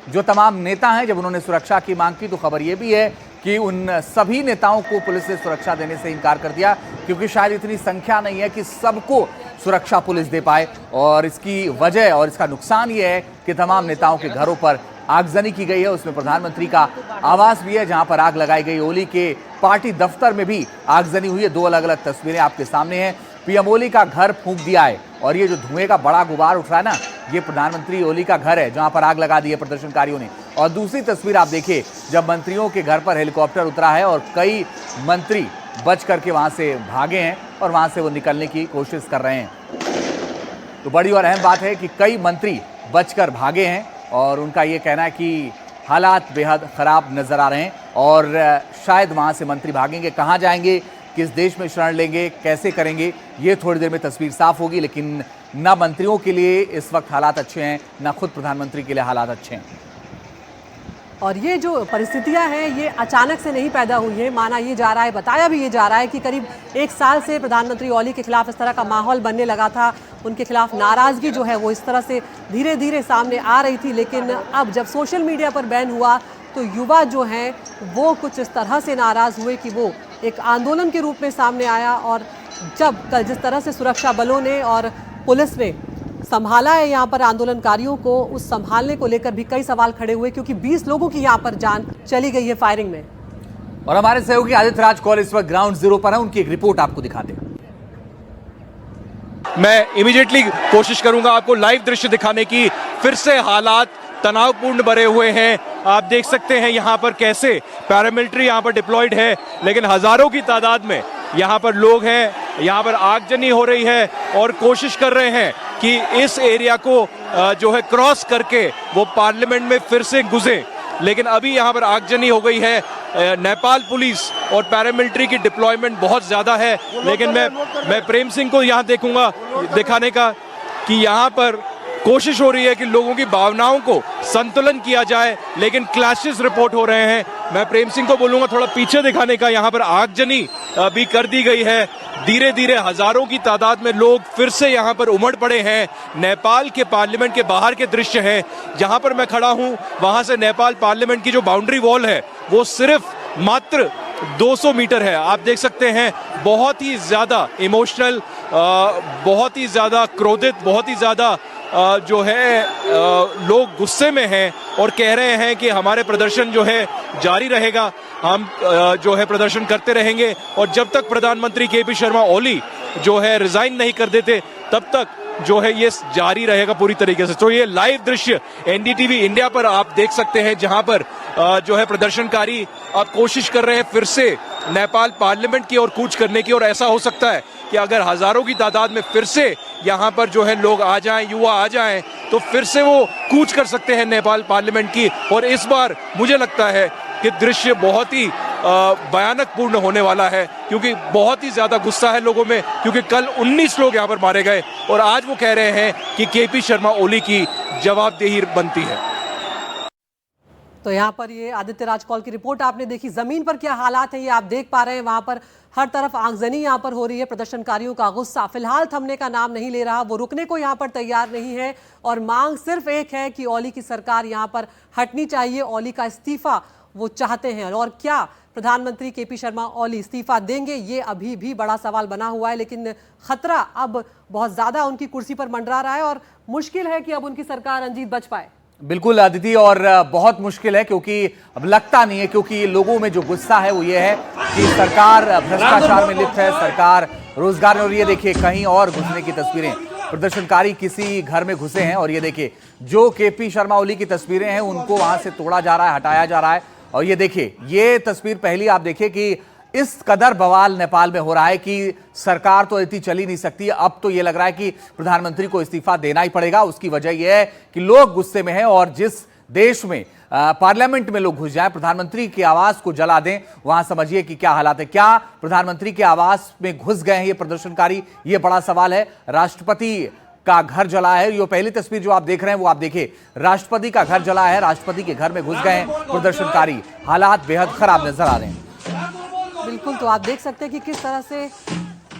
जो तमाम नेता हैं, जब उन्होंने सुरक्षा की मांग की तो खबर यह भी है कि उन सभी नेताओं को पुलिस ने सुरक्षा देने से इनकार कर दिया, क्योंकि शायद इतनी संख्या नहीं है कि सबको सुरक्षा पुलिस दे पाए। और इसकी वजह और इसका नुकसान ये है कि तमाम नेताओं के घरों पर आगजनी की गई है। उसमें प्रधानमंत्री का आवास भी है, जहां पर आग लगाई गई। ओली के पार्टी दफ्तर में भी आगजनी हुई है। दो अलग अलग तस्वीरें आपके सामने हैं। पीएम ओली का घर फूंक दिया है, और ये जो धुएं का बड़ा गुबार उठ रहा है ना, ये प्रधानमंत्री ओली का घर है, जहां पर आग लगा दी है प्रदर्शनकारियों ने। और दूसरी तस्वीर आप देखिए, जब मंत्रियों के घर पर हेलीकॉप्टर उतरा है और कई मंत्री बच करके वहां से भागे हैं और वहां से वो निकलने की कोशिश कर रहे हैं। तो बड़ी और अहम बात है कि कई मंत्री बचकर भागे हैं और उनका ये कहना है कि हालात बेहद खराब नजर आ रहे हैं और शायद वहां से मंत्री भागेंगे। कहां जाएंगे, किस देश में शरण लेंगे, कैसे करेंगे, ये थोड़ी देर में तस्वीर साफ होगी। लेकिन ना मंत्रियों के लिए इस वक्त हालात अच्छे हैं, ना खुद प्रधानमंत्री के लिए हालात अच्छे हैं। और ये जो परिस्थितियां हैं ये अचानक से नहीं पैदा हुई है। माना ये जा रहा है, बताया भी ये जा रहा है कि करीब 1 साल से प्रधानमंत्री ओली के खिलाफ इस तरह का माहौल बनने लगा था। उनके खिलाफ नाराजगी जो है वो इस तरह से धीरे धीरे सामने आ रही थी। लेकिन अब जब सोशल मीडिया पर बैन हुआ तो युवा जो हैं वो कुछ इस तरह से नाराज़ हुए कि वो एक आंदोलन के रूप में सामने आया। और जब जिस तरह से सुरक्षा बलों ने और पुलिस ने संभाला है यहाँ पर आंदोलनकारियों को, उस संभालने को लेकर भी कई सवाल खड़े हुए, क्योंकि 20 लोगों की यहाँ पर जान चली गई है फायरिंग में। और हमारे सहयोगी आदित्य राज कौल इस वक्त ग्राउंड जीरो पर है, उनकी एक रिपोर्ट आपको दिखाते हैं। मैं इमीडिएटली कोशिश करूंगा आपको लाइव दृश्य दिखाने की। फिर से हालात तनावपूर्ण भरे हुए हैं। आप देख सकते हैं यहाँ पर कैसे पैरामिलिट्री यहाँ पर डिप्लॉयड है, लेकिन हजारों की तादाद में यहाँ पर लोग हैं। यहाँ पर आगजनी हो रही है और कोशिश कर रहे हैं कि इस एरिया को जो है क्रॉस करके वो पार्लियामेंट में फिर से घुसे। लेकिन अभी यहाँ पर आगजनी हो गई है। नेपाल पुलिस और पैरामिलिट्री की डिप्लॉयमेंट बहुत ज्यादा है। लेकिन मैं प्रेम सिंह को यहाँ देखूंगा दिखाने का कि यहाँ पर कोशिश हो रही है कि लोगों की भावनाओं को संतुलन किया जाए, लेकिन क्लैशेस रिपोर्ट हो रहे हैं। मैं प्रेम सिंह को बोलूंगा थोड़ा पीछे दिखाने का। यहाँ पर आगजनी भी कर दी गई है। धीरे धीरे हजारों की तादाद में लोग फिर से यहाँ पर उमड़ पड़े हैं। नेपाल के पार्लियामेंट के बाहर के दृश्य हैं। जहाँ पर मैं खड़ा हूँ वहाँ से नेपाल पार्लियामेंट की जो बाउंड्री वॉल है वो सिर्फ मात्र 200 मीटर है। आप देख सकते हैं बहुत ही ज्यादा इमोशनल, बहुत ही ज्यादा क्रोधित, बहुत ही ज्यादा जो है लोग गुस्से में हैं और कह रहे हैं कि हमारे प्रदर्शन जो है जारी रहेगा। हम जो है प्रदर्शन करते रहेंगे और जब तक प्रधानमंत्री केपी शर्मा ओली जो है रिजाइन नहीं कर देते तब तक जो है ये जारी रहेगा पूरी तरीके से। तो ये लाइव दृश्य एनडीटीवी इंडिया पर आप देख सकते हैं, जहां पर जो है प्रदर्शनकारी अब कोशिश कर रहे हैं फिर से नेपाल पार्लियामेंट की ओर कूच करने की। और ऐसा हो सकता है कि अगर हजारों की तादाद में फिर से यहाँ पर जो है लोग आ जाएं, युवा आ जाएं, तो फिर से वो कूच कर सकते हैं नेपाल पार्लियामेंट की। और इस बार मुझे लगता है कि दृश्य बहुत ही भयानक पूर्ण होने वाला है, क्योंकि बहुत ही ज्यादा गुस्सा है लोगों में, क्योंकि कल 19 लोग यहाँ पर मारे गए और आज वो कह रहे हैं कि केपी शर्मा ओली की जवाबदेही बनती है। तो यहाँ पर ये आदित्य राज कौल की रिपोर्ट आपने देखी। जमीन पर क्या हालात है ये आप देख पा रहे हैं। वहां पर हर तरफ आगजनी यहाँ पर हो रही है। प्रदर्शनकारियों का गुस्सा फिलहाल थमने का नाम नहीं ले रहा, वो रुकने को यहाँ पर तैयार नहीं है और मांग सिर्फ एक है कि ओली की सरकार यहाँ पर हटनी चाहिए। ओली का इस्तीफा वो चाहते हैं। और क्या प्रधानमंत्री केपी शर्मा ओली इस्तीफा देंगे, ये अभी भी बड़ा सवाल बना हुआ है। लेकिन खतरा अब बहुत ज्यादा उनकी कुर्सी पर मंडरा रहा है और मुश्किल है कि अब उनकी सरकार रंजीत बच पाए। बिल्कुल अदिति, और बहुत मुश्किल है, क्योंकि अब लगता नहीं है, क्योंकि लोगों में जो गुस्सा है वो ये है कि सरकार भ्रष्टाचार में लिप्त है, सरकार रोजगार में। और ये देखिए कहीं और घुसने की तस्वीरें, प्रदर्शनकारी किसी घर में घुसे हैं और ये देखिए जो केपी शर्मा ओली की तस्वीरें हैं उनको वहां से तोड़ा जा रहा है, हटाया जा रहा है। और ये देखिए ये तस्वीर पहली आप देखिए कि इस कदर बवाल नेपाल में हो रहा है कि सरकार तो इतनी चल ही नहीं सकती। अब तो ये लग रहा है कि प्रधानमंत्री को इस्तीफा देना ही पड़ेगा। उसकी वजह यह है कि लोग गुस्से में हैं और जिस देश में पार्लियामेंट में लोग घुस जाएं, प्रधानमंत्री के आवास को जला दें, वहां समझिए कि क्या हालात है। क्या प्रधानमंत्री के आवास में घुस गए हैं ये प्रदर्शनकारी, ये बड़ा सवाल है। राष्ट्रपति का घर जला है, ये पहली तस्वीर जो आप देख रहे हैं वो आप देखिए, राष्ट्रपति का घर जला है, राष्ट्रपति के घर में घुस गए हैं प्रदर्शनकारी। हालात बेहद खराब नजर आ रहे हैं। बिल्कुल, तो आप देख सकते हैं कि किस तरह से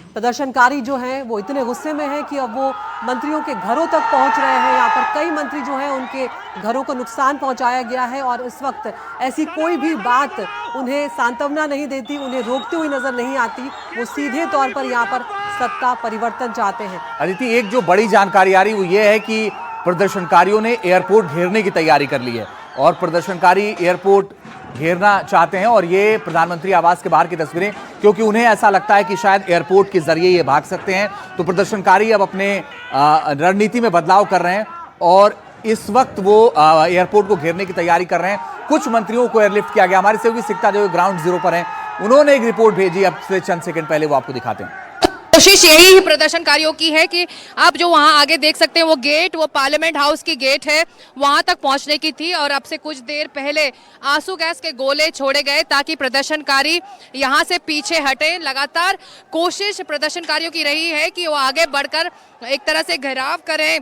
प्रदर्शनकारी जो हैं वो इतने गुस्से में हैं कि अब वो मंत्रियों के घरों तक पहुंच रहे हैं। यहाँ पर कई मंत्री जो हैं उनके घरों को नुकसान पहुंचाया गया है और इस वक्त ऐसी कोई भी बात उन्हें सांत्वना नहीं देती, उन्हें रोकती हुई नजर नहीं आती। वो सीधे तौर पर यहाँ पर सत्ता परिवर्तन चाहते हैं। अदिति, एक जो बड़ी जानकारी आ रही वो ये है कि प्रदर्शनकारियों ने एयरपोर्ट घेरने की तैयारी कर ली है और प्रदर्शनकारी एयरपोर्ट घेरना चाहते हैं और ये प्रधानमंत्री आवास के बाहर की तस्वीरें, क्योंकि उन्हें ऐसा लगता है कि शायद एयरपोर्ट के जरिए ये भाग सकते हैं। तो प्रदर्शनकारी अब अपने रणनीति में बदलाव कर रहे हैं और इस वक्त वो एयरपोर्ट को घेरने की तैयारी कर रहे हैं। कुछ मंत्रियों को एयरलिफ्ट किया गया। हमारे सहयोगी सिक्ता जो ग्राउंड जीरो पर हैं, उन्होंने एक रिपोर्ट भेजी, अब से चंद सेकंड पहले वो आपको दिखाते हैं। कोशिश यही प्रदर्शनकारियों की है कि आप जो वहां आगे देख सकते हैं वो गेट, वो पार्लियामेंट हाउस की गेट है, वहां तक पहुंचने की थी और अब से कुछ देर पहले आंसू गैस के गोले छोड़े गए ताकि प्रदर्शनकारी यहां से पीछे हटे। लगातार कोशिश प्रदर्शनकारियों की रही है कि वो आगे बढ़कर एक तरह से घेराव करें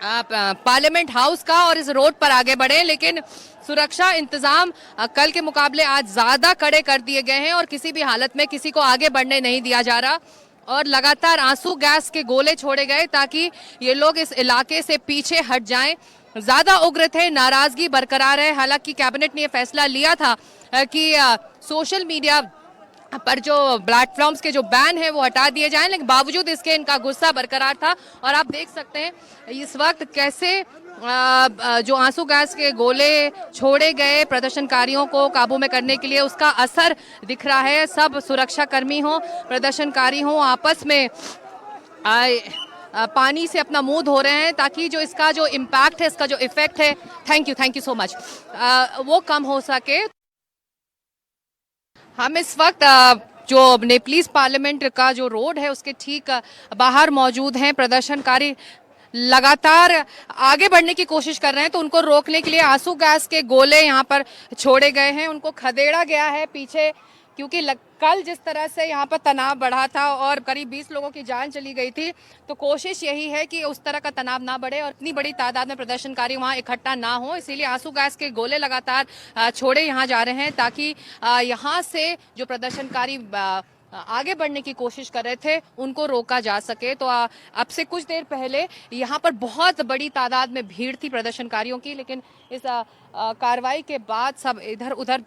पार्लियामेंट हाउस का और इस रोड पर आगे बढ़े, लेकिन सुरक्षा इंतजाम कल के मुकाबले आज ज्यादा कड़े कर दिए गए हैं और किसी भी हालत में किसी को आगे बढ़ने नहीं दिया जा रहा और लगातार आंसू गैस के गोले छोड़े गए ताकि ये लोग इस इलाके से पीछे हट जाएं। ज्यादा उग्र थे, नाराजगी बरकरार है। हालांकि कैबिनेट ने यह फैसला लिया था कि सोशल मीडिया पर जो प्लेटफॉर्म्स के जो बैन है वो हटा दिए जाएं, लेकिन बावजूद इसके इनका गुस्सा बरकरार था और आप देख सकते हैं इस वक्त कैसे जो आंसू गैस के गोले छोड़े गए प्रदर्शनकारियों को काबू में करने के लिए, उसका असर दिख रहा है। सब सुरक्षा कर्मी हों, प्रदर्शनकारी हों, आपस में पानी से अपना मुंह धो रहे हैं ताकि जो इसका जो इम्पैक्ट है, इसका जो इफेक्ट है, थैंक यू सो मच, वो कम हो सके। हम इस वक्त जो नेपलीज पार्लियामेंट का जो रोड है उसके ठीक बाहर मौजूद हैं। प्रदर्शनकारी लगातार आगे बढ़ने की कोशिश कर रहे हैं तो उनको रोकने के लिए आंसू गैस के गोले यहाँ पर छोड़े गए हैं, उनको खदेड़ा गया है पीछे, क्योंकि कल जिस तरह से यहाँ पर तनाव बढ़ा था और करीब 20 लोगों की जान चली गई थी, तो कोशिश यही है कि उस तरह का तनाव ना बढ़े और इतनी बड़ी तादाद में प्रदर्शनकारी वहाँ इकट्ठा ना हो। इसीलिए आंसू गैस के गोले लगातार छोड़े यहाँ जा रहे हैं ताकि यहाँ से जो प्रदर्शनकारी आगे बढ़ने की कोशिश कर रहे थे उनको रोका जा सके। तो अब से कुछ देर पहले यहाँ पर बहुत बड़ी तादाद में भीड़ थी प्रदर्शनकारियों की, लेकिन इस कार्रवाई के बाद सब इधर उधर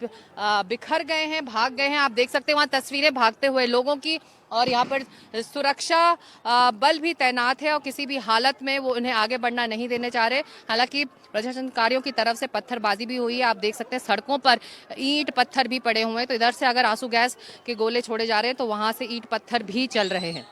बिखर गए हैं, भाग गए हैं। आप देख सकते हैं वहाँ तस्वीरें भागते हुए लोगों की और यहाँ पर सुरक्षा बल भी तैनात है और किसी भी हालत में वो उन्हें आगे बढ़ना नहीं देने चाह रहे। हालांकि प्रदर्शनकारियों की तरफ से पत्थरबाजी भी हुई है। आप देख सकते हैं सड़कों पर ईंट पत्थर भी पड़े हुए हैं। तो इधर से अगर आंसू गैस के गोले छोड़े जा रहे हैं तो वहां से ईंट पत्थर भी चल रहे हैं।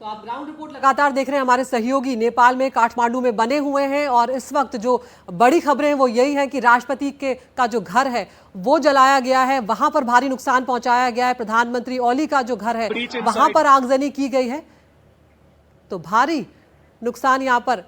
तो आप ग्राउंड रिपोर्ट लगातार देख रहे हैं। हमारे सहयोगी नेपाल में काठमांडू में बने हुए हैं और इस वक्त जो बड़ी खबरें वो यही है कि राष्ट्रपति का जो घर है वो जलाया गया है, वहां पर भारी नुकसान पहुंचाया गया है। प्रधानमंत्री ओली का जो घर है वहां पर आगजनी की गई है, तो भारी नुकसान यहां पर